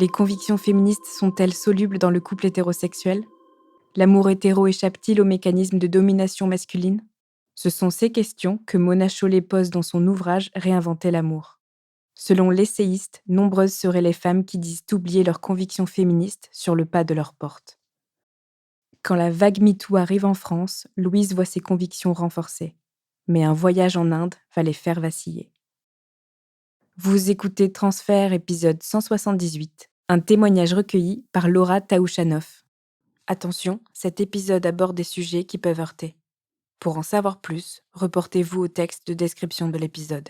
Les convictions féministes sont-elles solubles dans le couple hétérosexuel? L'amour hétéro échappe-t-il au mécanisme de domination masculine? Ce sont ces questions que Mona Chollet pose dans son ouvrage Réinventer l'amour. Selon l'essayiste, nombreuses seraient les femmes qui disent oublier leurs convictions féministes sur le pas de leur porte. Quand la vague MeToo arrive en France, Louise voit ses convictions renforcées. Mais un voyage en Inde va les faire vaciller. Vous écoutez Transfert, épisode 178, un témoignage recueilli par Laura Taouchanoff. Attention, cet épisode aborde des sujets qui peuvent heurter. Pour en savoir plus, reportez-vous au texte de description de l'épisode.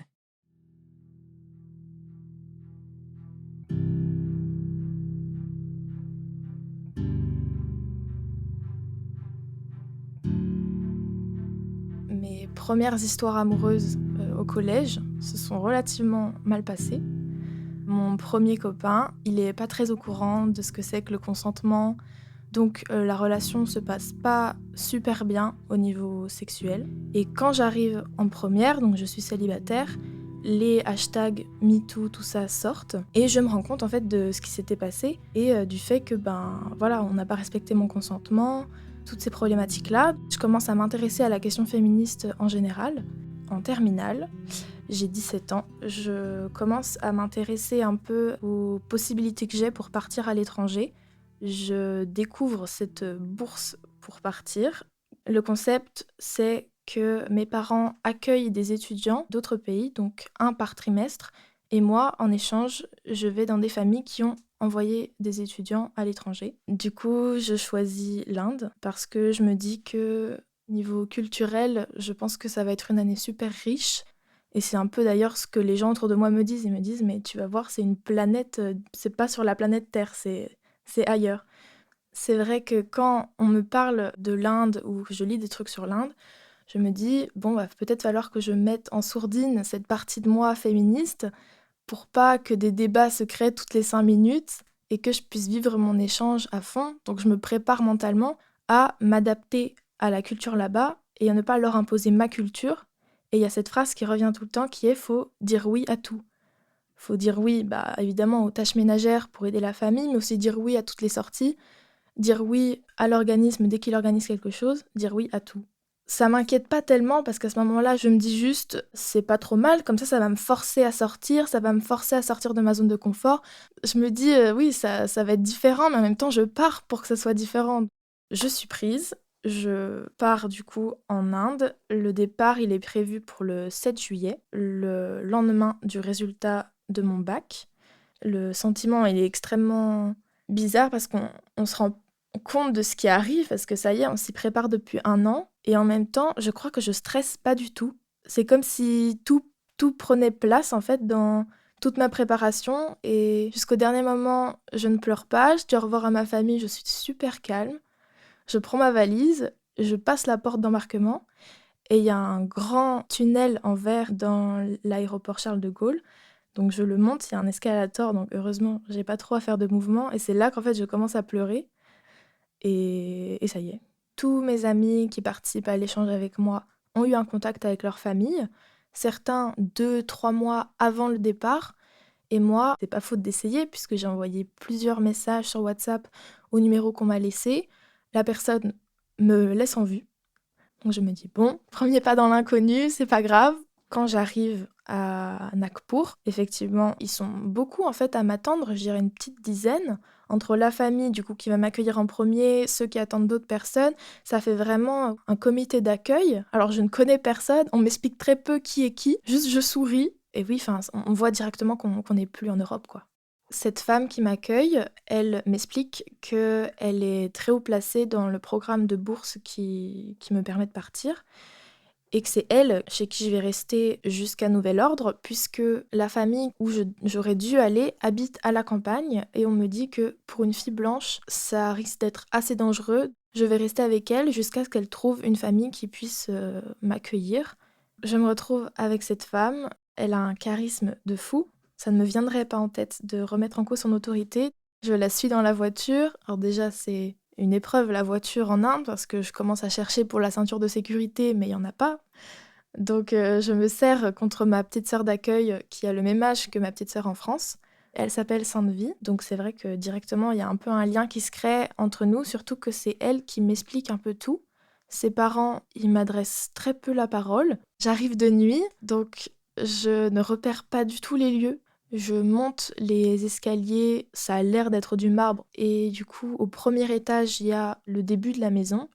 Mes premières histoires amoureuses au collège se sont relativement mal passées. Mon premier copain, il est pas très au courant de ce que c'est que le consentement, donc la relation se passe pas super bien au niveau sexuel. Et quand j'arrive en première, donc je suis célibataire, les hashtags MeToo, tout ça sortent, et je me rends compte en fait de ce qui s'était passé et du fait que on n'a pas respecté mon consentement, toutes ces problématiques-là. Je commence à m'intéresser à la question féministe en général, en terminale. J'ai 17 ans, je commence à m'intéresser un peu aux possibilités que j'ai pour partir à l'étranger. Je découvre cette bourse pour partir. Le concept, c'est que mes parents accueillent des étudiants d'autres pays, donc un par trimestre, et moi, en échange, je vais dans des familles qui ont envoyé des étudiants à l'étranger. Du coup, je choisis l'Inde parce que je me dis que niveau culturel, je pense que ça va être une année super riche. Et c'est un peu d'ailleurs ce que les gens autour de moi me disent. Ils me disent, mais tu vas voir, c'est une planète, c'est pas sur la planète Terre, c'est ailleurs. C'est vrai que quand on me parle de l'Inde ou que je lis des trucs sur l'Inde, je me dis, bon, va peut-être falloir que je mette en sourdine cette partie de moi féministe pour pas que des débats se créent toutes les 5 minutes et que je puisse vivre mon échange à fond. Donc je me prépare mentalement à m'adapter à la culture là-bas et à ne pas leur imposer ma culture. Et il y a cette phrase qui revient tout le temps qui est faut dire oui à tout. Faut dire oui, évidemment, aux tâches ménagères pour aider la famille, mais aussi dire oui à toutes les sorties, dire oui à l'organisme dès qu'il organise quelque chose, dire oui à tout. Ça m'inquiète pas tellement parce qu'à ce moment-là, je me dis juste, c'est pas trop mal, comme ça va me forcer à sortir, ça va me forcer à sortir de ma zone de confort. Je me dis, oui, ça va être différent, mais en même temps, je pars pour que ça soit différent. Je suis prise, je pars du coup en Inde. Le départ, il est prévu pour le 7 juillet, le lendemain du résultat de mon bac. Le sentiment, il est extrêmement bizarre parce qu'on se rend compte de ce qui arrive, parce que ça y est, on s'y prépare depuis 1 an. Et en même temps, je crois que je stresse pas du tout. C'est comme si tout prenait place, en fait, dans toute ma préparation. Et jusqu'au dernier moment, je ne pleure pas. Je dis au revoir à ma famille, je suis super calme. Je prends ma valise, je passe la porte d'embarquement. Et il y a un grand tunnel en verre dans l'aéroport Charles de Gaulle. Donc je le monte, il y a un escalator, donc heureusement, j'ai pas trop à faire de mouvement. Et c'est là qu'en fait, je commence à pleurer. Et ça y est. Tous mes amis qui participent à l'échange avec moi ont eu un contact avec leur famille. Certains 2, 3 mois avant le départ. Et moi, c'est pas faute d'essayer puisque j'ai envoyé plusieurs messages sur WhatsApp au numéro qu'on m'a laissé. La personne me laisse en vue. Donc je me dis, bon, premier pas dans l'inconnu, c'est pas grave. Quand j'arrive à Nagpur, effectivement, ils sont beaucoup en fait à m'attendre, je dirais une petite dizaine. Entre la famille du coup qui va m'accueillir en premier, ceux qui attendent d'autres personnes, ça fait vraiment un comité d'accueil. Alors je ne connais personne, on m'explique très peu qui est qui, juste je souris. Et oui, on voit directement qu'on n'est plus en Europe, quoi. Cette femme qui m'accueille, elle m'explique qu'elle est très haut placée dans le programme de bourse qui me permet de partir et que c'est elle chez qui je vais rester jusqu'à nouvel ordre puisque la famille où j'aurais dû aller habite à la campagne et on me dit que pour une fille blanche, ça risque d'être assez dangereux. Je vais rester avec elle jusqu'à ce qu'elle trouve une famille qui puisse m'accueillir. Je me retrouve avec cette femme, elle a un charisme de fou. Ça ne me viendrait pas en tête de remettre en cause son autorité. Je la suis dans la voiture. Alors déjà, c'est une épreuve, la voiture en Inde, parce que je commence à chercher pour la ceinture de sécurité, mais il n'y en a pas. Donc je me serre contre ma petite sœur d'accueil qui a le même âge que ma petite sœur en France. Elle s'appelle Sainte-Vie, donc c'est vrai que directement, il y a un peu un lien qui se crée entre nous, surtout que c'est elle qui m'explique un peu tout. Ses parents, ils m'adressent très peu la parole. J'arrive de nuit, donc je ne repère pas du tout les lieux. Je monte les escaliers, ça a l'air d'être du marbre, et du coup, au premier étage, il y a le début de la maison,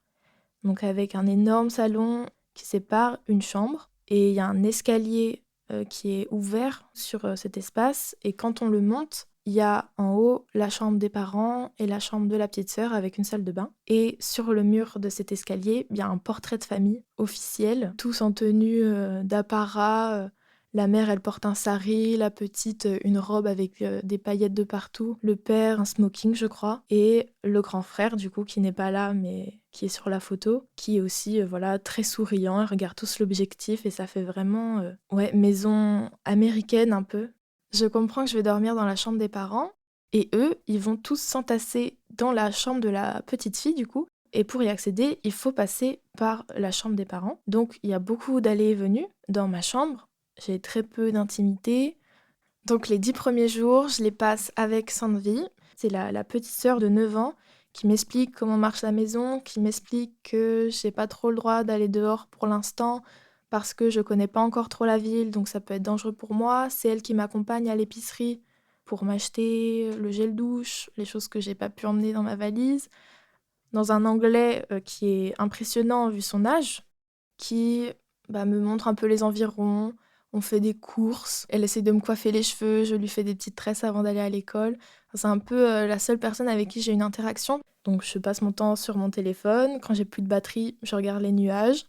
donc avec un énorme salon qui sépare une chambre, et il y a un escalier qui est ouvert sur cet espace, et quand on le monte, il y a en haut la chambre des parents et la chambre de la petite sœur avec une salle de bain. Et sur le mur de cet escalier, il y a un portrait de famille officiel, tous en tenue d'apparat. La mère, elle porte un sari, la petite, une robe avec des paillettes de partout, le père, un smoking, je crois, et le grand frère, du coup, qui n'est pas là, mais qui est sur la photo, qui est aussi, voilà, très souriant. Ils regardent tous l'objectif et ça fait vraiment, ouais, maison américaine un peu. Je comprends que je vais dormir dans la chambre des parents et eux, ils vont tous s'entasser dans la chambre de la petite fille, du coup. Et pour y accéder, il faut passer par la chambre des parents. Donc, il y a beaucoup d'allées et venues dans ma chambre. J'ai très peu d'intimité. Donc les 10 premiers jours, je les passe avec Sainte-Vie. C'est la petite sœur de 9 ans qui m'explique comment marche la maison, qui m'explique que j'ai pas trop le droit d'aller dehors pour l'instant parce que je connais pas encore trop la ville, donc ça peut être dangereux pour moi. C'est elle qui m'accompagne à l'épicerie pour m'acheter le gel douche, les choses que j'ai pas pu emmener dans ma valise, dans un anglais qui est impressionnant vu son âge, qui me montre un peu les environs. On fait des courses, elle essaie de me coiffer les cheveux, je lui fais des petites tresses avant d'aller à l'école. C'est un peu la seule personne avec qui j'ai une interaction. Donc je passe mon temps sur mon téléphone. Quand j'ai plus de batterie, je regarde les nuages.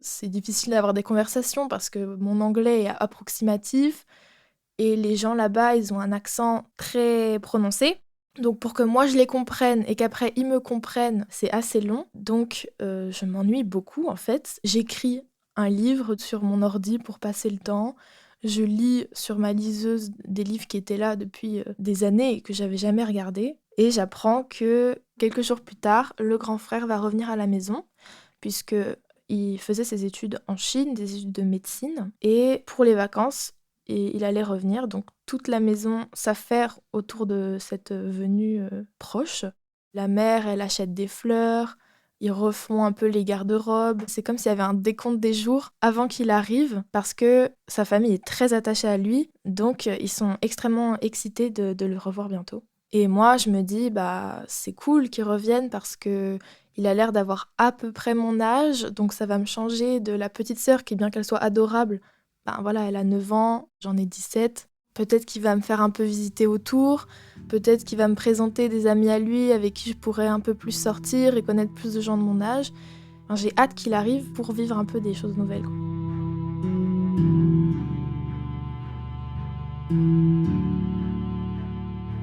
C'est difficile d'avoir des conversations parce que mon anglais est approximatif et les gens là-bas, ils ont un accent très prononcé. Donc pour que moi je les comprenne et qu'après ils me comprennent, c'est assez long. Donc je m'ennuie beaucoup en fait. J'écris un livre sur mon ordi pour passer le temps. Je lis sur ma liseuse des livres qui étaient là depuis des années et que j'avais jamais regardés. Et j'apprends que quelques jours plus tard, le grand frère va revenir à la maison puisque il faisait ses études en Chine, des études de médecine. Et pour les vacances, et il allait revenir. Donc toute la maison s'affaire autour de cette venue proche. La mère, elle achète des fleurs, ils refont un peu les garde-robes. C'est comme s'il y avait un décompte des jours avant qu'il arrive, parce que sa famille est très attachée à lui, donc ils sont extrêmement excités de le revoir bientôt. Et moi, je me dis, c'est cool qu'il revienne parce que il a l'air d'avoir à peu près mon âge, donc ça va me changer de la petite sœur qui, bien qu'elle soit adorable, voilà, elle a 9 ans, j'en ai 17. Peut-être qu'il va me faire un peu visiter autour, peut-être qu'il va me présenter des amis à lui avec qui je pourrais un peu plus sortir et connaître plus de gens de mon âge. J'ai hâte qu'il arrive pour vivre un peu des choses nouvelles, quoi.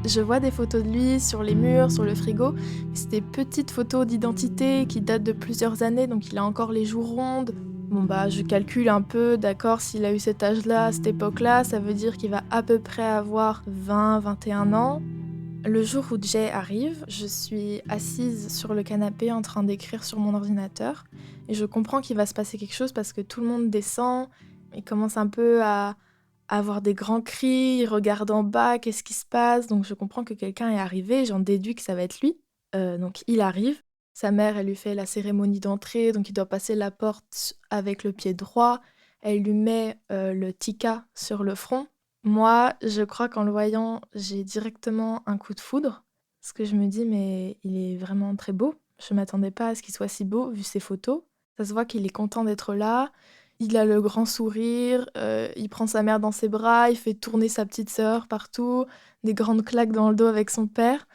Je vois des photos de lui sur les murs, sur le frigo. C'est des petites photos d'identité qui datent de plusieurs années, donc il a encore les joues rondes. Bon je calcule un peu, d'accord, s'il a eu cet âge-là, à cette époque-là, ça veut dire qu'il va à peu près avoir 20, 21 ans. Le jour où Jay arrive, je suis assise sur le canapé en train d'écrire sur mon ordinateur et je comprends qu'il va se passer quelque chose parce que tout le monde descend, il commence un peu à avoir des grands cris, il regarde en bas, qu'est-ce qui se passe? Donc je comprends que quelqu'un est arrivé, j'en déduis que ça va être lui. Donc il arrive, sa mère, elle lui fait la cérémonie d'entrée, donc il doit passer la porte avec le pied droit. Elle lui met le tika sur le front. Moi, je crois qu'en le voyant, j'ai directement un coup de foudre, parce que je me dis, mais il est vraiment très beau. Je m'attendais pas à ce qu'il soit si beau, vu ses photos. Ça se voit qu'il est content d'être là. Il a le grand sourire, il prend sa mère dans ses bras, il fait tourner sa petite sœur partout, des grandes claques dans le dos avec son père.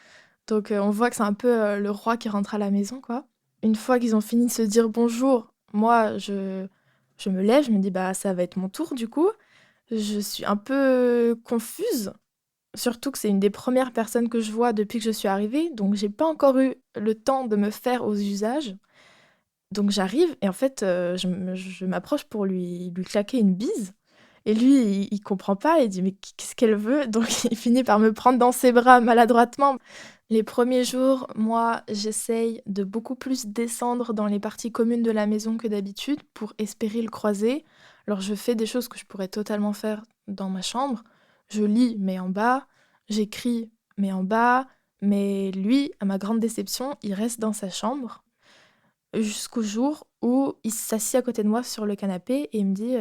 Donc on voit que c'est un peu le roi qui rentre à la maison, quoi. Une fois qu'ils ont fini de se dire bonjour, moi, je me lève, je me dis, ça va être mon tour, du coup. Je suis un peu confuse, surtout que c'est une des premières personnes que je vois depuis que je suis arrivée, donc j'ai pas encore eu le temps de me faire aux usages. Donc j'arrive et en fait, je m'approche pour lui claquer une bise et lui, il comprend pas, il dit: «Mais qu'est-ce qu'elle veut?» Donc il finit par me prendre dans ses bras maladroitement. Les premiers jours, moi, j'essaye de beaucoup plus descendre dans les parties communes de la maison que d'habitude pour espérer le croiser. Alors je fais des choses que je pourrais totalement faire dans ma chambre. Je lis, mais en bas. J'écris, mais en bas, mais lui, à ma grande déception, il reste dans sa chambre jusqu'au jour où il s'assied à côté de moi sur le canapé et il me dit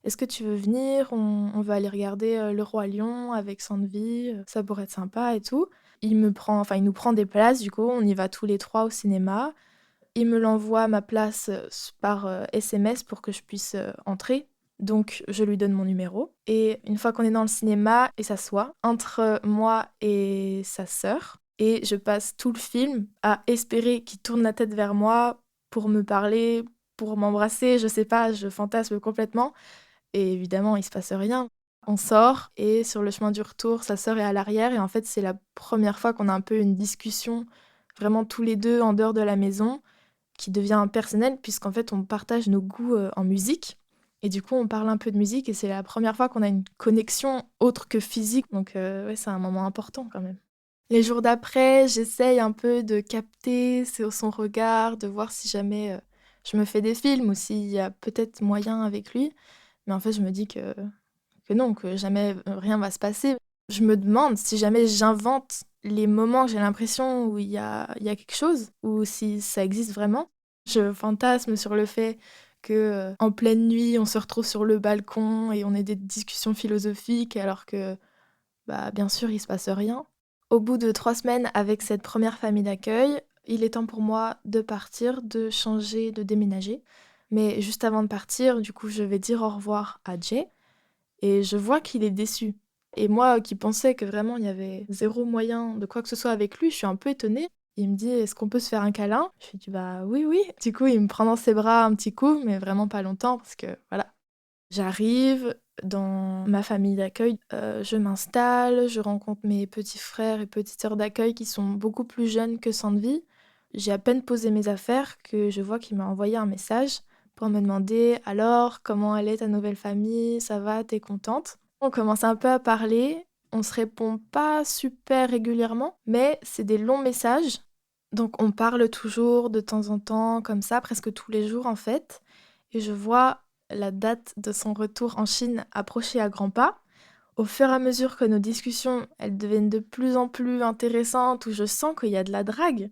Est-ce que tu veux venir? On va aller regarder Le Roi Lion avec Sandvi, ça pourrait être sympa et tout. Il nous prend des places, du coup, on y va tous les trois au cinéma. Il me l'envoie à ma place par SMS pour que je puisse entrer. Donc, je lui donne mon numéro. Et une fois qu'on est dans le cinéma, il s'assoit entre moi et sa sœur. Et je passe tout le film à espérer qu'il tourne la tête vers moi pour me parler, pour m'embrasser. Je sais pas, je fantasme complètement. Et évidemment, il se passe rien. On sort et sur le chemin du retour, sa sœur est à l'arrière. Et en fait, c'est la première fois qu'on a un peu une discussion, vraiment tous les deux en dehors de la maison qui devient personnel puisqu'en fait on partage nos goûts en musique. Et du coup, on parle un peu de musique et c'est la première fois qu'on a une connexion autre que physique. Donc ouais, c'est un moment important quand même. Les jours d'après, j'essaye un peu de capter son regard, de voir si jamais je me fais des films ou s'il y a peut-être moyen avec lui. Mais en fait, je me dis que non, que jamais rien va se passer. Je me demande si jamais j'invente les moments que j'ai l'impression où il y a quelque chose, ou si ça existe vraiment. Je fantasme sur le fait que en pleine nuit, on se retrouve sur le balcon et on ait des discussions philosophiques, alors que, bah, bien sûr, il se passe rien. Au bout de 3 semaines avec cette première famille d'accueil, il est temps pour moi de partir, de changer, de déménager. Mais juste avant de partir, du coup, je vais dire au revoir à Jay. Et je vois qu'il est déçu. Et moi qui pensais que vraiment il y avait zéro moyen de quoi que ce soit avec lui, je suis un peu étonnée. Il me dit: «Est-ce qu'on peut se faire un câlin?» Je lui dis: «Bah oui, oui». Du coup, il me prend dans ses bras un petit coup, mais vraiment pas longtemps parce que voilà. J'arrive dans ma famille d'accueil, je m'installe, je rencontre mes petits frères et petites sœurs d'accueil qui sont beaucoup plus jeunes que Sandvi. J'ai à peine posé mes affaires que je vois qu'il m'a envoyé un message pour me demander: «Alors, comment elle est ta nouvelle famille? Ça va? Tu contente?» On commence un peu à parler, on se répond pas super régulièrement, mais c'est des longs messages. Donc on parle toujours de temps en temps comme ça, presque tous les jours en fait. Et je vois la date de son retour en Chine approcher à grands pas. Au fur et à mesure que nos discussions, elles deviennent de plus en plus intéressantes, où je sens qu'il y a de la drague,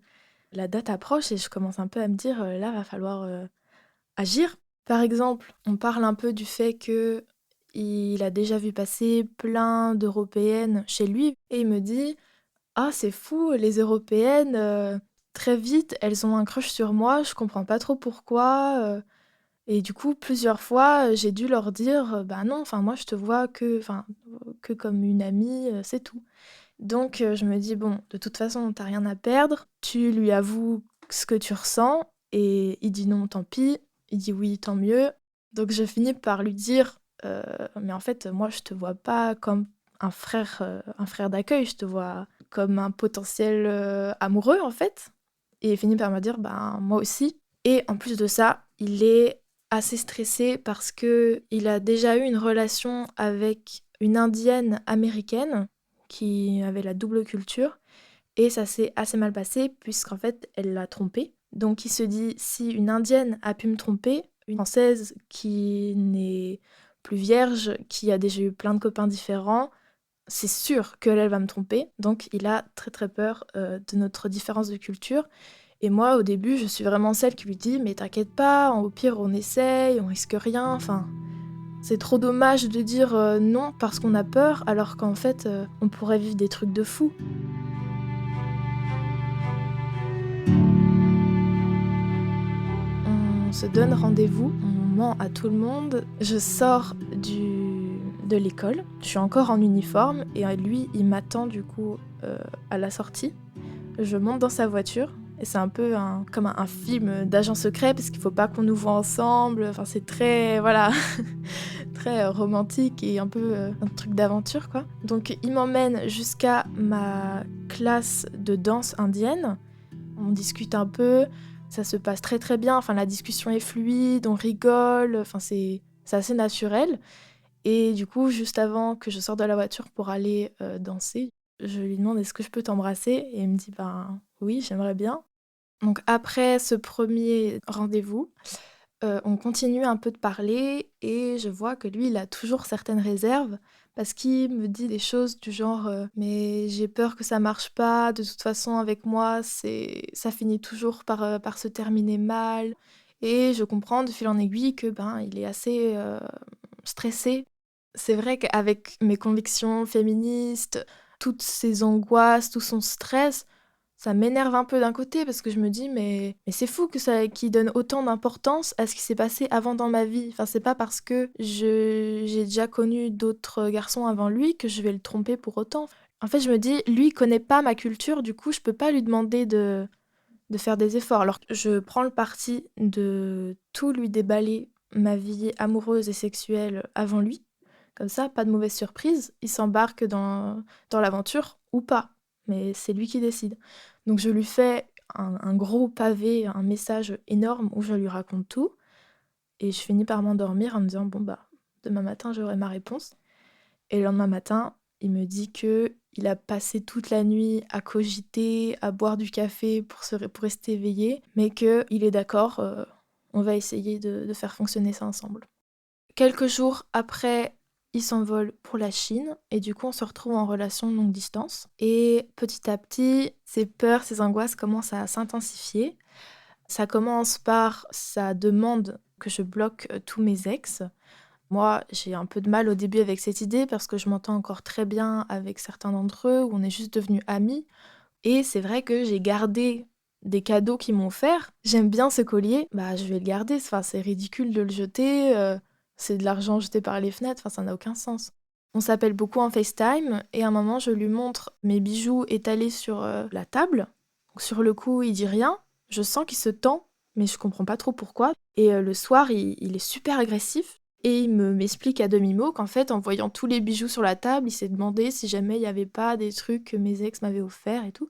la date approche et je commence un peu à me dire, là, va falloir agir. Par exemple, on parle un peu du fait que il a déjà vu passer plein d'Européennes chez lui et il me dit: «Ah, c'est fou, les Européennes, très vite, elles ont un crush sur moi, je comprends pas trop pourquoi». Et du coup, plusieurs fois, j'ai dû leur dire, «Bah non, enfin moi je te vois que comme une amie, c'est tout». Donc je me dis: «Bon, de toute façon, tu rien à perdre, tu lui avoues ce que tu ressens» et il dit: «Non, tant pis», il dit: «Oui, tant mieux». Donc je finis par lui dire: «Mais en fait, moi je te vois pas comme un frère d'accueil, je te vois comme un potentiel, amoureux, en fait». Et il finit par me dire: «Ben, moi aussi». Et en plus de ça, il est assez stressé parce que il a déjà eu une relation avec une indienne américaine qui avait la double culture et ça s'est assez mal passé puisqu'en fait, elle l'a trompé. Donc il se dit: «Si une indienne a pu me tromper, une française qui n'est plus vierge, qui a déjà eu plein de copains différents, c'est sûr qu'elle, elle va me tromper». Donc il a très, très peur, de notre différence de culture et moi, au début, je suis vraiment celle qui lui dit: «Mais t'inquiète pas, au pire, on essaye, on risque rien». Enfin, c'est trop dommage de dire, non parce qu'on a peur, alors qu'en fait, on pourrait vivre des trucs de fou. On se donne rendez-vous, on ment à tout le monde. Je sors de l'école, je suis encore en uniforme et lui, il m'attend du coup, à la sortie. Je monte dans sa voiture et c'est un peu comme un film d'agent secret parce qu'il faut pas qu'on nous voit ensemble. Enfin, c'est très, voilà, très romantique et un peu un truc d'aventure, quoi. Donc, il m'emmène jusqu'à ma classe de danse indienne. On discute un peu, ça se passe très très bien. Enfin, la discussion est fluide, on rigole. Enfin, c'est assez naturel. Et du coup, juste avant que je sorte de la voiture pour aller danser, je lui demande: «Est-ce que je peux t'embrasser?» et il me dit: «Ben, oui, j'aimerais bien». Donc après ce premier rendez-vous, on continue un peu de parler et je vois que lui, il a toujours certaines réserves Parce qu'il me dit des choses du genre, «Mais j'ai peur que ça marche pas, de toute façon avec moi, ça finit toujours par se terminer mal» et je comprends de fil en aiguille que, ben, il est assez, stressé. C'est vrai qu'avec mes convictions féministes, toutes ces angoisses, tout son stress, ça m'énerve un peu d'un côté parce que je me dis: «Mais c'est fou que ça qu'il donne autant d'importance à ce qui s'est passé avant dans ma vie. Enfin, c'est pas parce que j'ai déjà connu d'autres garçons avant lui que je vais le tromper pour autant». En fait, je me dis: «Lui, il connaît pas ma culture, du coup, je peux pas lui demander de faire des efforts». Alors je prends le parti de tout lui déballer, ma vie amoureuse et sexuelle, avant lui. Comme ça, pas de mauvaise surprise, il s'embarque dans l'aventure ou pas, mais c'est lui qui décide. Donc je lui fais un gros pavé, un message énorme où je lui raconte tout et je finis par m'endormir en me disant: «Bon, bah, demain matin, j'aurai ma réponse» et le lendemain matin, il me dit que il a passé toute la nuit à cogiter, à boire du café pour rester éveillé, mais qu'il est d'accord, on va essayer de faire fonctionner ça ensemble. Quelques jours après, il s'envole pour la Chine et du coup, on se retrouve en relation longue distance et petit à petit, ses peurs, ses angoisses commencent à s'intensifier. Ça commence par sa demande que je bloque, tous mes ex. Moi, j'ai un peu de mal au début avec cette idée parce que je m'entends encore très bien avec certains d'entre eux, où on est juste devenus amis et c'est vrai que j'ai gardé des cadeaux qu'ils m'ont offerts. J'aime bien ce collier, bah, je vais le garder, enfin, c'est ridicule de le jeter, c'est de l'argent jeté par les fenêtres, enfin, ça n'a aucun sens. On s'appelle beaucoup en FaceTime et à un moment, je lui montre mes bijoux étalés sur, la table. Donc sur le coup, il dit rien, je sens qu'il se tend, mais je comprends pas trop pourquoi et le soir, il est super agressif et m'explique à demi-mot qu'en fait, en voyant tous les bijoux sur la table, il s'est demandé si jamais il y avait pas des trucs que mes ex m'avaient offerts et tout.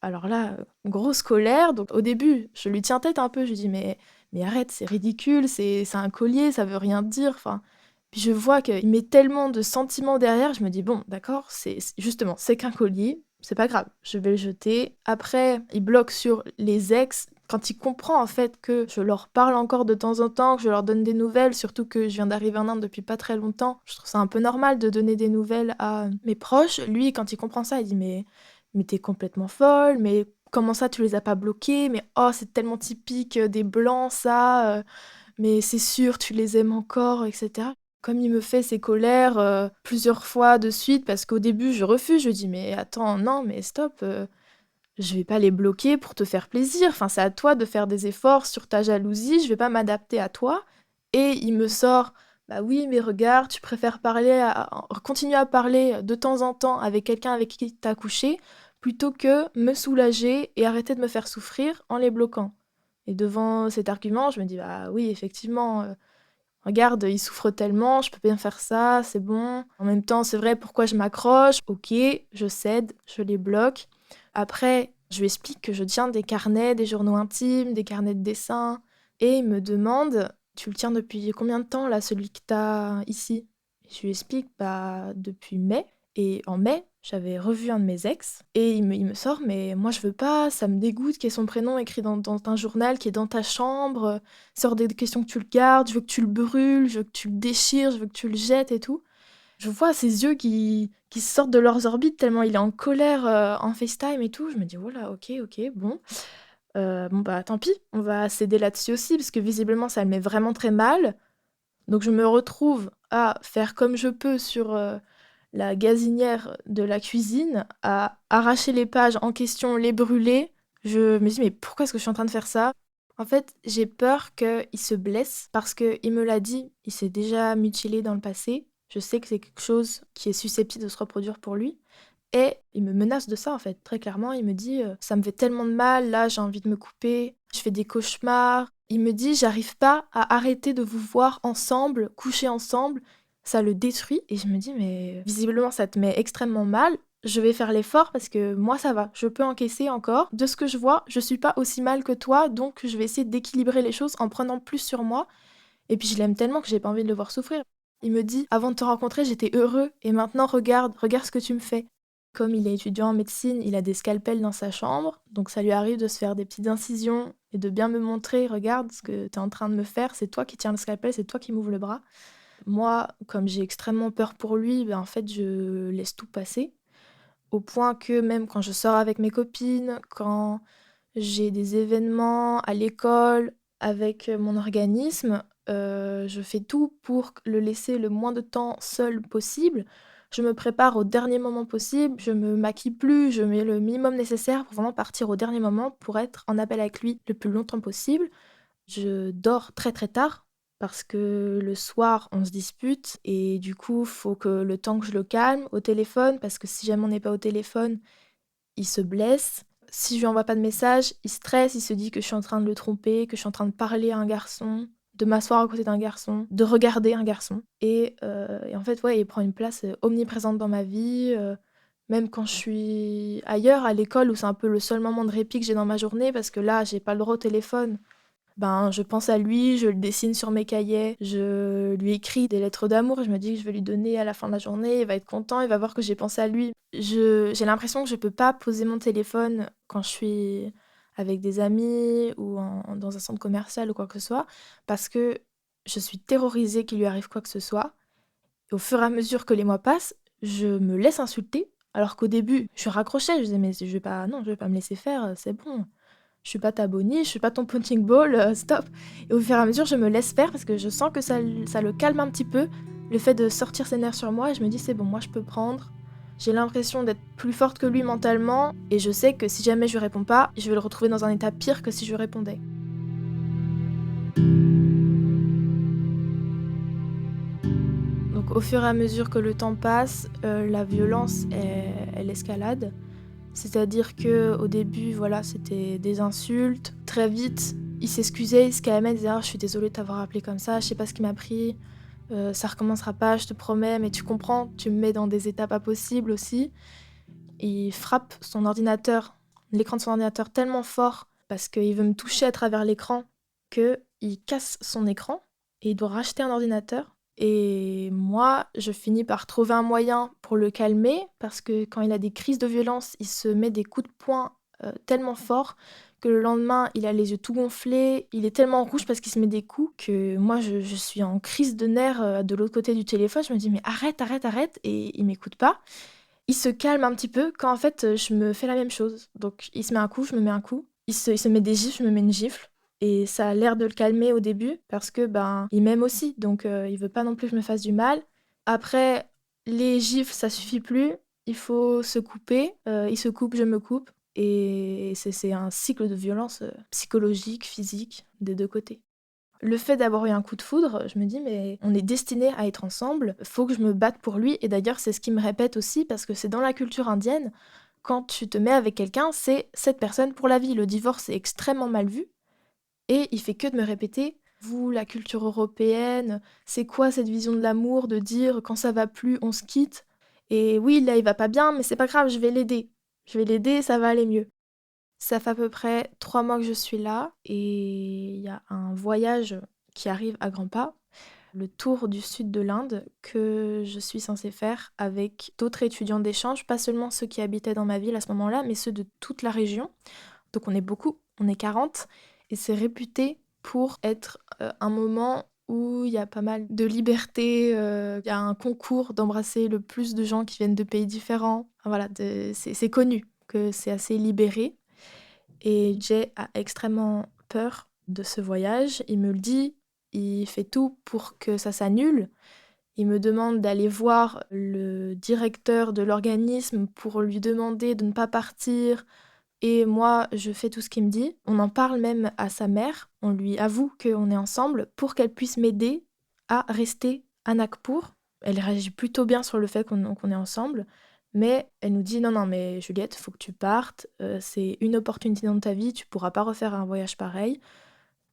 Alors là, grosse colère, donc au début, je lui tiens tête un peu, je lui dis: «Mais arrête, c'est ridicule, c'est un collier, ça veut rien dire», enfin. Puis je vois qu'il met tellement de sentiments derrière, je me dis: «Bon, d'accord, justement, c'est qu'un collier, c'est pas grave, je vais le jeter». Après, il bloque sur les ex. Quand il comprend en fait que je leur parle encore de temps en temps, que je leur donne des nouvelles, surtout que je viens d'arriver en Inde depuis pas très longtemps, je trouve ça un peu normal de donner des nouvelles à mes proches. Lui, quand il comprend ça, il dit: «Mais tu complètement folle, mais comment ça tu les as pas bloqués? Mais oh, c'est tellement typique, des blancs ça, mais c'est sûr tu les aimes encore» et cetera. Comme il me fait ses colères, plusieurs fois de suite parce qu'au début je refuse, je lui dis: «Mais attends, non, mais stop, je vais pas les bloquer pour te faire plaisir, enfin c'est à toi de faire des efforts sur ta jalousie, je vais pas m'adapter à toi» et il me sort: «Bah oui, mais regarde, tu préfères continuer à parler de temps en temps avec quelqu'un avec qui tu as couché, plutôt que me soulager et arrêter de me faire souffrir en les bloquant». Et devant cet argument, je me dis: «Bah oui, effectivement, regarde, il souffre tellement, je peux bien faire ça, c'est bon. En même temps, c'est vrai, pourquoi je m'accroche? OK, je cède, je les bloque». Après, je lui explique que je tiens des carnets, des journaux intimes, des carnets de dessin et il me demande: «Tu le tiens depuis combien de temps là, celui que t'as ici?» Je lui explique: «Bah, depuis mai» et en mai, j'avais revu un de mes ex et il me sort: «Mais moi je veux pas, ça me dégoûte qu'il y ait son prénom écrit dans un journal qui est dans ta chambre, c'est hors des questions que tu le gardes, je veux que tu le brûles, je veux que tu le déchires, je veux que tu le jettes et tout». Je vois ses yeux qui sortent de leurs orbites tellement il est en colère, en FaceTime et tout. Je me dis: «Oh là, OK, OK, bon». Bon, bah, tant pis, on va céder là-dessus aussi parce que visiblement ça le met vraiment très mal. Donc je me retrouve à faire comme je peux sur, la gazinière de la cuisine, à arracher les pages en question, les brûler. Je me dis: «Mais pourquoi est-ce que je suis en train de faire ça?» En fait, j'ai peur qu'il se blesse parce qu'il me l'a dit, il s'est déjà mutilé dans le passé. Je sais que c'est quelque chose qui est susceptible de se reproduire pour lui et il me menace de ça, en fait. Très clairement, il me dit, «Ça me fait tellement de mal, là, j'ai envie de me couper, je fais des cauchemars». Il me dit: «J'arrive pas à arrêter de vous voir ensemble, coucher ensemble, ça le détruit» et je me dis: «Mais visiblement, ça te met extrêmement mal. Je vais faire l'effort parce que moi, ça va, je peux encaisser encore. De ce que je vois, je suis pas aussi mal que toi, donc je vais essayer d'équilibrer les choses en prenant plus sur moi» et puis je l'aime tellement que j'ai pas envie de le voir souffrir. Il me dit: «Avant de te rencontrer, j'étais heureux et maintenant regarde ce que tu me fais». Comme il est étudiant en médecine, il a des scalpels dans sa chambre, donc ça lui arrive de se faire des petites incisions et de bien me montrer: «Regarde ce que tu es en train de me faire, c'est toi qui tiens le scalpel, c'est toi qui m'ouvres le bras». Moi, comme j'ai extrêmement peur pour lui, en fait, je laisse tout passer. Au point que même quand je sors avec mes copines, quand j'ai des événements à l'école avec mon organisme, je fais tout pour le laisser le moins de temps seul possible. Je me prépare au dernier moment possible, je me maquille plus, je mets le minimum nécessaire pour vraiment partir au dernier moment pour être en appel avec lui le plus longtemps possible. Je dors très très tard parce que le soir on se dispute et du coup faut que le temps que je le calme au téléphone parce que si jamais on n'est pas au téléphone, il se blesse. Si je lui envoie pas de message, il stresse, il se dit que je suis en train de le tromper, que je suis en train de parler à un garçon, de m'asseoir à côté d'un garçon, de regarder un garçon. Et en fait, ouais, il prend une place omniprésente dans ma vie. Même quand je suis ailleurs, à l'école, où c'est un peu le seul moment de répit que j'ai dans ma journée, parce que là, j'ai pas le droit au téléphone. Je pense à lui, je le dessine sur mes cahiers, je lui écris des lettres d'amour, je me dis que je vais lui donner à la fin de la journée, il va être content, il va voir que j'ai pensé à lui. J'ai l'impression que je peux pas poser mon téléphone quand je suis avec des amis ou dans un centre commercial ou quoi que ce soit, parce que je suis terrorisée qu'il lui arrive quoi que ce soit. Et au fur et à mesure que les mois passent, je me laisse insulter, alors qu'au début, je raccrochais, je disais mais je vais pas, non, je vais pas me laisser faire, c'est bon. Je suis pas ta Bonnie, je suis pas ton punching ball, stop. Et au fur et à mesure, je me laisse faire parce que je sens que ça le calme un petit peu, le fait de sortir ses nerfs sur moi, et je me dis c'est bon, moi je peux prendre. J'ai l'impression d'être plus forte que lui mentalement, et je sais que si jamais je lui réponds pas, je vais le retrouver dans un état pire que si je lui répondais. Donc au fur et à mesure que le temps passe, la violence, elle escalade. C'est-à-dire que au début, voilà, c'était des insultes. Très vite, il s'excusait, il se calmait, il disait «Ah, je suis désolée de t'avoir appelé comme ça, je sais pas ce qui m'a pris, ça recommencera pas, je te promets, mais tu comprends, tu me mets dans des états pas possibles aussi». Il frappe son ordinateur, l'écran de son ordinateur tellement fort parce qu'il veut me toucher à travers l'écran qu'il casse son écran et il doit racheter un ordinateur. Et moi, je finis par trouver un moyen pour le calmer parce que quand il a des crises de violence, il se met des coups de poing tellement forts que le lendemain, il a les yeux tout gonflés, il est tellement rouge parce qu'il se met des coups que moi, je suis en crise de nerfs de l'autre côté du téléphone. Je me dis, mais arrête, arrête, arrête, et il m'écoute pas. Il se calme un petit peu quand en fait je me fais la même chose. Donc il se met un coup, je me mets un coup. Il se met des gifles, je me mets une gifle. Et ça a l'air de le calmer au début parce que il m'aime aussi. Donc il veut pas non plus que je me fasse du mal. Après, les gifles, ça suffit plus. Il faut se couper. Il se coupe, je me coupe. Et c'est un cycle de violence psychologique, physique, des deux côtés. Le fait d'avoir eu un coup de foudre, je me dis, mais on est destinés à être ensemble, faut que je me batte pour lui. Et d'ailleurs, c'est ce qu'il me répète aussi, parce que c'est dans la culture indienne, quand tu te mets avec quelqu'un, c'est cette personne pour la vie. Le divorce est extrêmement mal vu. Et il fait que de me répéter, vous, la culture européenne, c'est quoi cette vision de l'amour, de dire quand ça va plus, on se quitte. Et oui, là, il va pas bien, mais c'est pas grave, je vais l'aider. Je vais l'aider, ça va aller mieux. Ça fait à peu près 3 mois que je suis là et il y a un voyage qui arrive à grands pas, le tour du sud de l'Inde que je suis censée faire avec d'autres étudiants d'échange, pas seulement ceux qui habitaient dans ma ville à ce moment-là, mais ceux de toute la région. Donc on est beaucoup, on est 40 et c'est réputé pour être un moment où il y a pas mal de liberté, il y a un concours d'embrasser le plus de gens qui viennent de pays différents. Enfin, voilà, c'est connu que c'est assez libéré. Et Jay a extrêmement peur de ce voyage. Il me le dit, il fait tout pour que ça s'annule. Il me demande d'aller voir le directeur de l'organisme pour lui demander de ne pas partir. Et moi, je fais tout ce qu'il me dit. On en parle même à sa mère. On lui avoue qu'on est ensemble pour qu'elle puisse m'aider à rester à Nagpur. Elle réagit plutôt bien sur le fait qu'on est ensemble. Mais elle nous dit non, non, mais Juliette, il faut que tu partes. C'est une opportunité dans ta vie. Tu pourras pas refaire un voyage pareil.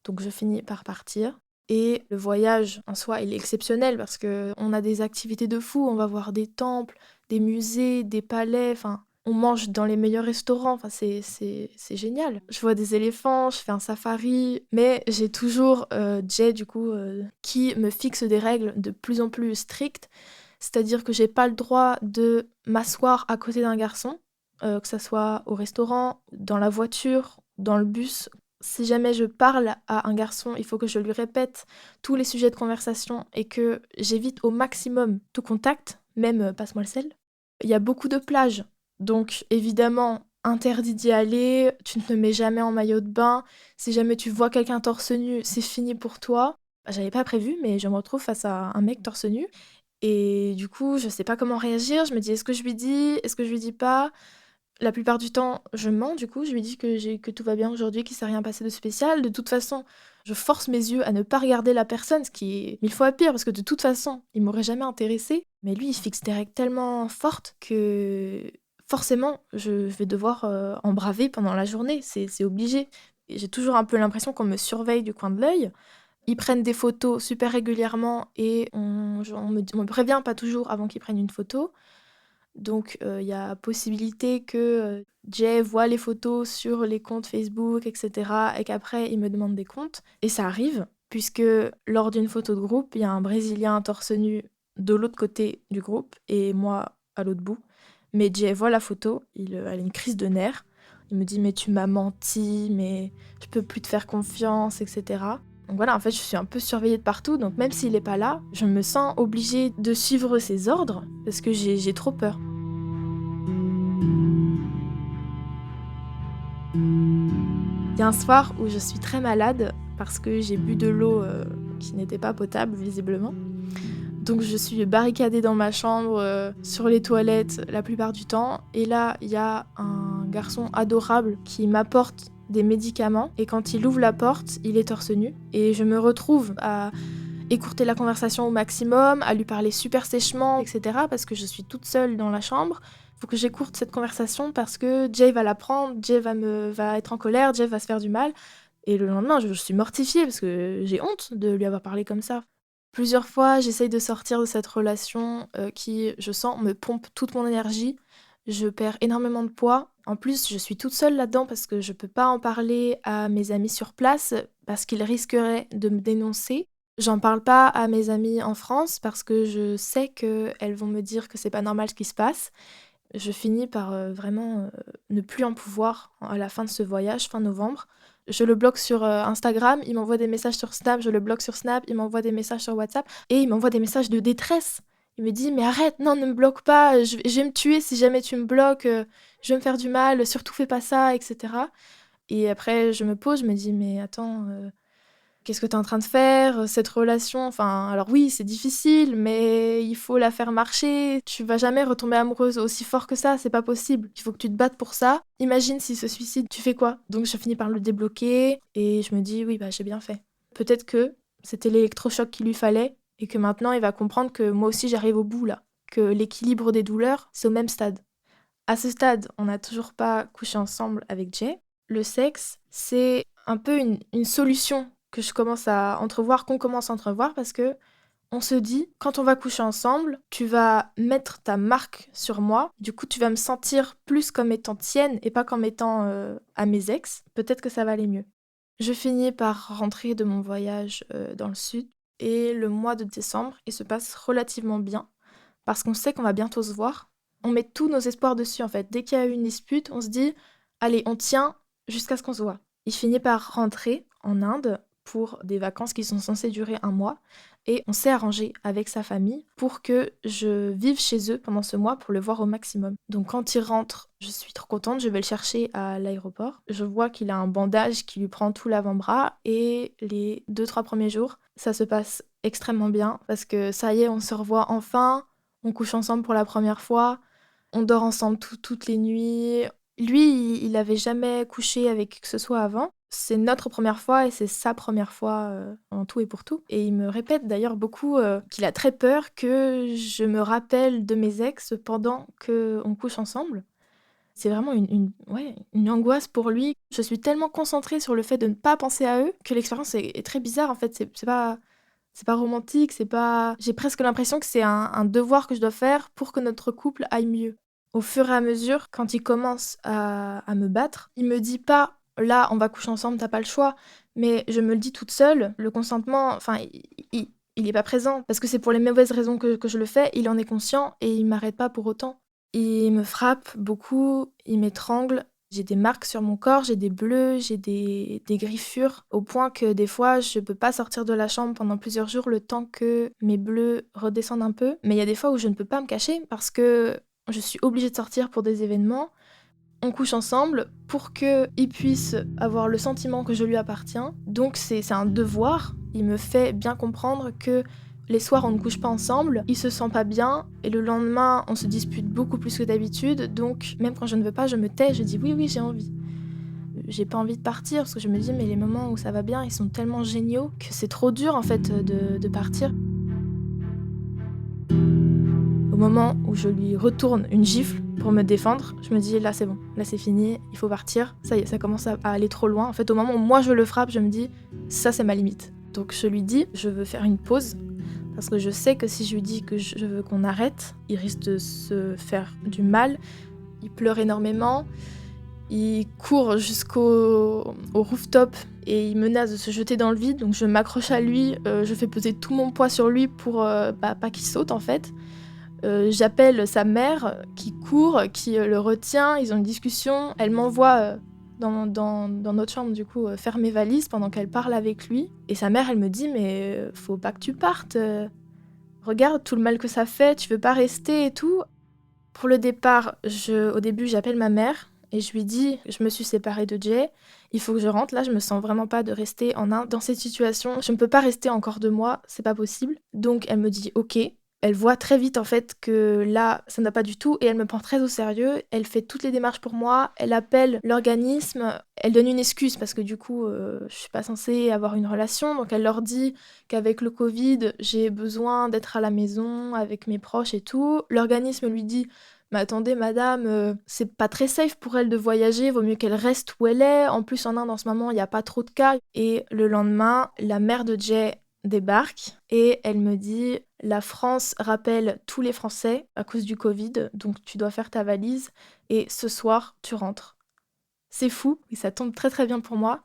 Donc je finis par partir. Et le voyage en soi, il est exceptionnel parce que on a des activités de fou. On va voir des temples, des musées, des palais. Enfin, on mange dans les meilleurs restaurants. Enfin, c'est génial. Je vois des éléphants, je fais un safari. Mais j'ai toujours Jay, du coup, qui me fixe des règles de plus en plus strictes. C'est-à-dire que j'ai pas le droit de m'asseoir à côté d'un garçon, que ça soit au restaurant, dans la voiture, dans le bus. Si jamais je parle à un garçon, il faut que je lui répète tous les sujets de conversation et que j'évite au maximum tout contact, même passe-moi le sel. Il y a beaucoup de plages, donc évidemment, interdit d'y aller, tu ne te mets jamais en maillot de bain. Si jamais tu vois quelqu'un torse nu, c'est fini pour toi. J'avais pas prévu, mais je me retrouve face à un mec torse nu. Et du coup, je sais pas comment réagir. Je me dis, est-ce que je lui dis? Est-ce que je lui dis pas? La plupart du temps, je mens du coup, je lui dis que tout va bien aujourd'hui, qu'il s'est rien passé de spécial. De toute façon, je force mes yeux à ne pas regarder la personne, ce qui est 1000 fois pire parce que de toute façon, il m'aurait jamais intéressée. Mais lui, il fixe des règles tellement fortes que forcément, je vais devoir en braver pendant la journée, c'est obligé. Et j'ai toujours un peu l'impression qu'on me surveille du coin de l'œil. Ils prennent des photos super régulièrement et on me prévient pas toujours avant qu'ils prennent une photo. Donc, il y a possibilité que, Jay voit les photos sur les comptes Facebook et cetera et qu'après il me demande des comptes et ça arrive puisque lors d'une photo de groupe, il y a un Brésilien torse nu de l'autre côté du groupe et moi à l'autre bout. Mais Jay voit la photo, elle a une crise de nerfs. Il me dit: «Mais tu m'as menti, mais je peux plus te faire confiance» et cetera. Donc voilà, en fait, je suis un peu surveillée de partout, donc même s'il est pas là, je me sens obligée de suivre ses ordres parce que j'ai trop peur. Il y a un soir où je suis très malade parce que j'ai bu de l'eau qui n'était pas potable visiblement. Donc je suis barricadée dans ma chambre, sur les toilettes la plupart du temps. Et là, il y a un garçon adorable qui m'apporte des médicaments. Et quand il ouvre la porte, il est torse nu. Et je me retrouve à écourter la conversation au maximum, à lui parler super sèchement, etc. Parce que je suis toute seule dans la chambre. Il faut que j'écourte cette conversation parce que Jay va la prendre, Jay va être en colère, Jay va se faire du mal. Et le lendemain, je suis mortifiée parce que j'ai honte de lui avoir parlé comme ça. Plusieurs fois, j'essaye de sortir de cette relation qui, je sens, me pompe toute mon énergie. Je perds énormément de poids. En plus, je suis toute seule là-dedans parce que je peux pas en parler à mes amis sur place parce qu'ils risqueraient de me dénoncer. J'en parle pas à mes amies en France parce que je sais qu'elles vont me dire que c'est pas normal ce qui se passe. Je finis par vraiment ne plus en pouvoir à la fin de ce voyage, fin novembre. Je le bloque sur Instagram, il m'envoie des messages sur Snap, je le bloque sur Snap, il m'envoie des messages sur WhatsApp et il m'envoie des messages de détresse. Il me dit: «Mais arrête, non, ne me bloque pas, je vais me tuer si jamais tu me bloques, je vais me faire du mal, surtout fais pas ça» et cetera. Et après je me pose, je me dis: «Mais attends, qu'est-ce que tu es en train de faire? Cette relation, enfin, alors oui, c'est difficile, mais il faut la faire marcher. Tu vas jamais retomber amoureuse aussi fort que ça, c'est pas possible. Il faut que tu te battes pour ça. Imagine s'il se suicide, tu fais quoi?» Donc je finis par le débloquer et je me dis: «Oui, bah, j'ai bien fait». Peut-être que c'était l'électrochoc qu'il lui fallait et que maintenant il va comprendre que moi aussi j'arrive au bout là, que l'équilibre des douleurs, c'est au même stade. À ce stade, on n'a toujours pas couché ensemble avec Jay. Le sexe, c'est un peu une solution que je commence à entrevoir, qu'on commence à entrevoir, parce que on se dit, quand on va coucher ensemble, tu vas mettre ta marque sur moi, du coup tu vas me sentir plus comme étant tienne et pas comme étant à mes ex, peut-être que ça va aller mieux. Je finis par rentrer de mon voyage dans le sud, et le mois de décembre, il se passe relativement bien, parce qu'on sait qu'on va bientôt se voir. On met tous nos espoirs dessus en fait. Dès qu'il y a eu une dispute, on se dit, allez, on tient jusqu'à ce qu'on se voit. Il finit par rentrer en Inde pour des vacances qui sont censées durer un mois. Et on s'est arrangé avec sa famille pour que je vive chez eux pendant ce mois pour le voir au maximum. Donc quand il rentre, je suis trop contente, je vais le chercher à l'aéroport. Je vois qu'il a un bandage qui lui prend tout l'avant-bras et les 2-3 premiers jours, ça se passe extrêmement bien parce que ça y est, on se revoit enfin, on couche ensemble pour la première fois, on dort ensemble toutes les nuits. Lui, il avait jamais couché avec qui que ce soit avant. C'est notre première fois et c'est sa première fois en tout et pour tout. Et il me répète d'ailleurs beaucoup qu'il a très peur que je me rappelle de mes ex pendant qu'on couche ensemble. C'est vraiment ouais, une angoisse pour lui. Je suis tellement concentrée sur le fait de ne pas penser à eux que l'expérience est très bizarre en fait. C'est pas romantique, c'est pas. J'ai presque l'impression que c'est un devoir que je dois faire pour que notre couple aille mieux. Au fur et à mesure, quand il commence à me battre, il me dit pas là, on va coucher ensemble, t'as pas le choix, mais je me le dis toute seule. Le consentement, enfin, il est pas présent parce que c'est pour les mauvaises raisons que je le fais. Il en est conscient et il m'arrête pas pour autant. Il me frappe beaucoup, il m'étrangle J'ai des marques sur mon corps, j'ai des bleus, j'ai des griffures, au point que des fois, je peux pas sortir de la chambre pendant plusieurs jours le temps que mes bleus redescendent un peu. Mais il y a des fois où je ne peux pas me cacher parce que je suis obligée de sortir pour des événements. On couche ensemble pour qu'il puisse avoir le sentiment que je lui appartiens. Donc c'est un devoir. Il me fait bien comprendre que les soirs on ne couche pas ensemble, il se sent pas bien et le lendemain on se dispute beaucoup plus que d'habitude. Donc même quand je ne veux pas, je me tais, je dis oui oui j'ai envie. J'ai pas envie de partir parce que je me dis mais les moments où ça va bien ils sont tellement géniaux que c'est trop dur en fait de partir. Au moment où je lui retourne une gifle pour me défendre, je me dis là c'est bon, là c'est fini, il faut partir. Ça y est, ça commence à aller trop loin. En fait, au moment où moi je le frappe, je me dis ça c'est ma limite. Donc je lui dis je veux faire une pause parce que je sais que si je lui dis que je veux qu'on arrête, il risque de se faire du mal. Il pleure énormément, il court au rooftop et il menace de se jeter dans le vide. Donc je m'accroche à lui, je fais peser tout mon poids sur lui pour pas qu'il saute en fait. J'appelle sa mère qui court, qui le retient, ils ont une discussion. Elle m'envoie dans notre chambre, du coup, faire mes valises pendant qu'elle parle avec lui. Et sa mère, elle me dit mais faut pas que tu partes. Regarde tout le mal que ça fait, tu veux pas rester et tout. Pour le départ, au début, j'appelle ma mère et je lui dis je me suis séparée de Jay, il faut que je rentre. Là, je me sens vraiment pas de rester en Inde dans cette situation. Je ne peux pas rester encore 2 mois, c'est pas possible. Donc elle me dit ok. Elle voit très vite en fait que là, ça n'a pas du tout et elle me prend très au sérieux. Elle fait toutes les démarches pour moi, elle appelle l'organisme, elle donne une excuse parce que du coup, je suis pas censée avoir une relation. Donc elle leur dit qu'avec le Covid, j'ai besoin d'être à la maison avec mes proches et tout. L'organisme lui dit mais attendez madame, c'est pas très safe pour elle de voyager, vaut mieux qu'elle reste où elle est. En plus en Inde en ce moment, il n'y a pas trop de cas. Et le lendemain, la mère de Jay débarque et elle me dit la France rappelle tous les Français à cause du Covid, donc tu dois faire ta valise et ce soir tu rentres. C'est fou et ça tombe très très bien pour moi.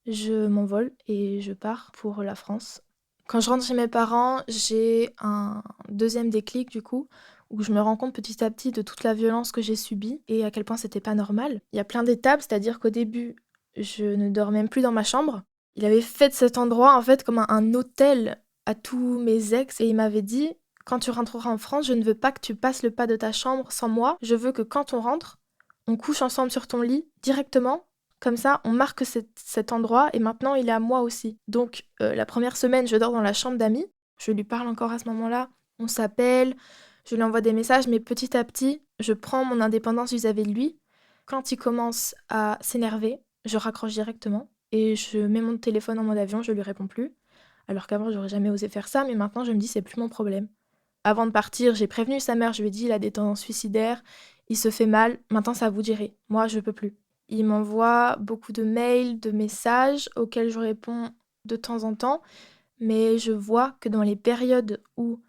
Je m'envole et je pars pour la France. Quand je rentre chez mes parents, j'ai un deuxième déclic du coup, où je me rends compte petit à petit de toute la violence que j'ai subie et à quel point c'était pas normal. Il y a plein d'étapes, c'est-à-dire qu'au début, je ne dors même plus dans ma chambre. Il avait fait de cet endroit en fait comme un hôtel à tous mes ex et il m'avait dit quand tu rentreras en France, je ne veux pas que tu passes le pas de ta chambre sans moi. Je veux que quand on rentre, on couche ensemble sur ton lit directement. Comme ça, on marque cet endroit et maintenant il est à moi aussi. Donc la première semaine, je dors dans la chambre d'amis. Je lui parle encore à ce moment-là. On s'appelle, je lui envoie des messages, mais petit à petit, je prends mon indépendance vis-à-vis de lui. Quand il commence à s'énerver, je raccroche directement et je mets mon téléphone en mode avion, je lui réponds plus. Alors qu'avant, j'aurais jamais osé faire ça, mais maintenant, je me dis, c'est plus mon problème. Avant de partir, j'ai prévenu sa mère, je lui ai dit, il a des tendances suicidaires, il se fait mal, maintenant, c'est à vous de gérer. Moi, je peux plus. Il m'envoie beaucoup de mails, de messages auxquels je réponds de temps en temps, mais je vois que dans les périodes où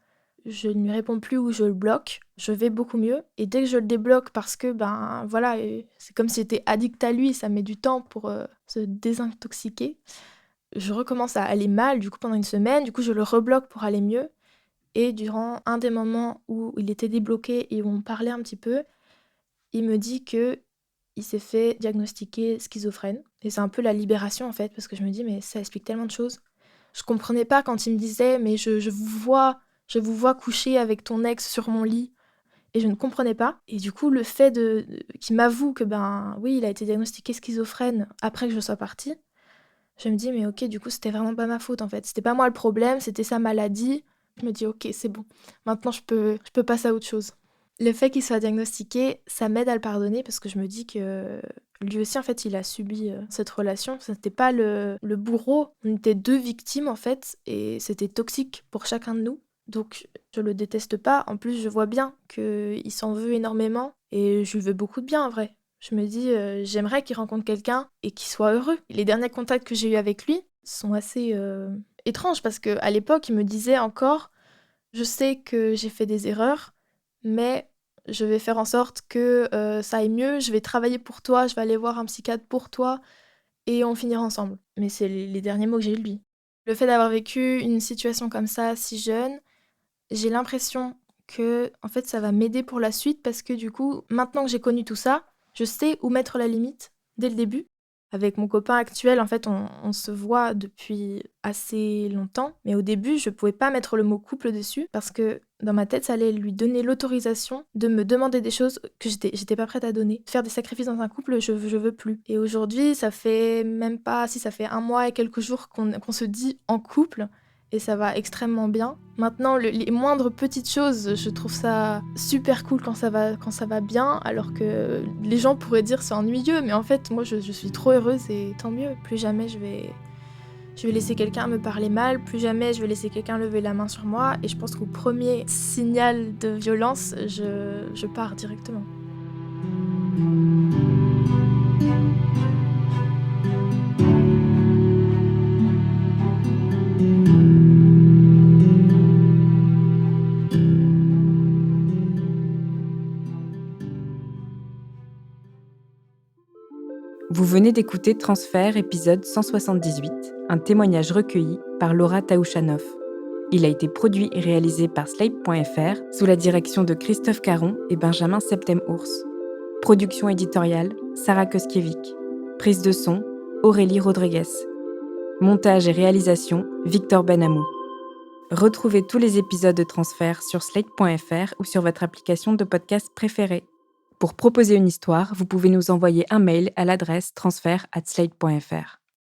je ne lui réponds plus ou je le bloque, je vais beaucoup mieux. Et dès que je le débloque, parce que ben voilà, c'est comme si j'étais addict à lui, ça met du temps pour se désintoxiquer. Je recommence à aller mal, du coup pendant une semaine, du coup je le rebloque pour aller mieux. Et durant un des moments où il était débloqué et où on parlait un petit peu, il me dit que il s'est fait diagnostiquer schizophrène. Et c'est un peu la libération en fait, parce que je me dis mais ça explique tellement de choses. Je comprenais pas quand il me disait mais je vous vois coucher avec ton ex sur mon lit et je ne comprenais pas. Et du coup, le fait qu'il m'avoue que ben oui, il a été diagnostiqué schizophrène après que je sois partie, je me dis mais ok, du coup, c'était vraiment pas ma faute en fait. C'était pas moi le problème, c'était sa maladie. Je me dis ok, c'est bon. Maintenant, je peux passer à autre chose. Le fait qu'il soit diagnostiqué, ça m'aide à le pardonner parce que je me dis que lui aussi, en fait, il a subi cette relation. Ce n'était pas le bourreau, on était deux victimes, en fait, et c'était toxique pour chacun de nous. Donc, je le déteste pas. En plus, je vois bien qu'il s'en veut énormément et je lui veux beaucoup de bien, en vrai. Je me dis, j'aimerais qu'il rencontre quelqu'un et qu'il soit heureux. Les derniers contacts que j'ai eus avec lui sont assez étranges parce qu'à l'époque, il me disait encore, je sais que j'ai fait des erreurs, mais je vais faire en sorte que ça aille mieux, je vais travailler pour toi, je vais aller voir un psychiatre pour toi et on finira ensemble. Mais c'est les derniers mots que j'ai eu de lui. Le fait d'avoir vécu une situation comme ça si jeune, j'ai l'impression que en fait ça va m'aider pour la suite parce que du coup, maintenant que j'ai connu tout ça, Je sais où mettre la limite dès le début. Avec mon copain actuel, en fait, on se voit depuis assez longtemps, mais au début, je pouvais pas mettre le mot couple dessus parce que dans ma tête, ça allait lui donner l'autorisation de me demander des choses que j'étais pas prête à donner. Faire des sacrifices dans un couple, je veux plus. Et aujourd'hui, ça fait même pas, si ça fait 1 mois et quelques jours qu'on se dit en couple, et ça va extrêmement bien. Maintenant, les moindres petites choses, je trouve ça super cool quand ça va bien, alors que les gens pourraient dire c'est ennuyeux, mais en fait, moi, je suis trop heureuse et tant mieux. Plus jamais je vais laisser quelqu'un me parler mal, plus jamais je vais laisser quelqu'un lever la main sur moi, et je pense qu'au premier signal de violence, je pars directement. Vous venez d'écouter Transfert, épisode 178, un témoignage recueilli par Laura Taouchanoff. Il a été produit et réalisé par Slate.fr sous la direction de Christophe Caron et Benjamin Septem-Ours. Production éditoriale, Sarah Koskiewicz. Prise de son, Aurélie Rodriguez. Montage et réalisation, Victor Benamou. Retrouvez tous les épisodes de Transfert sur Slate.fr ou sur votre application de podcast préférée. Pour proposer une histoire, vous pouvez nous envoyer un mail à l'adresse transfert@slate.fr.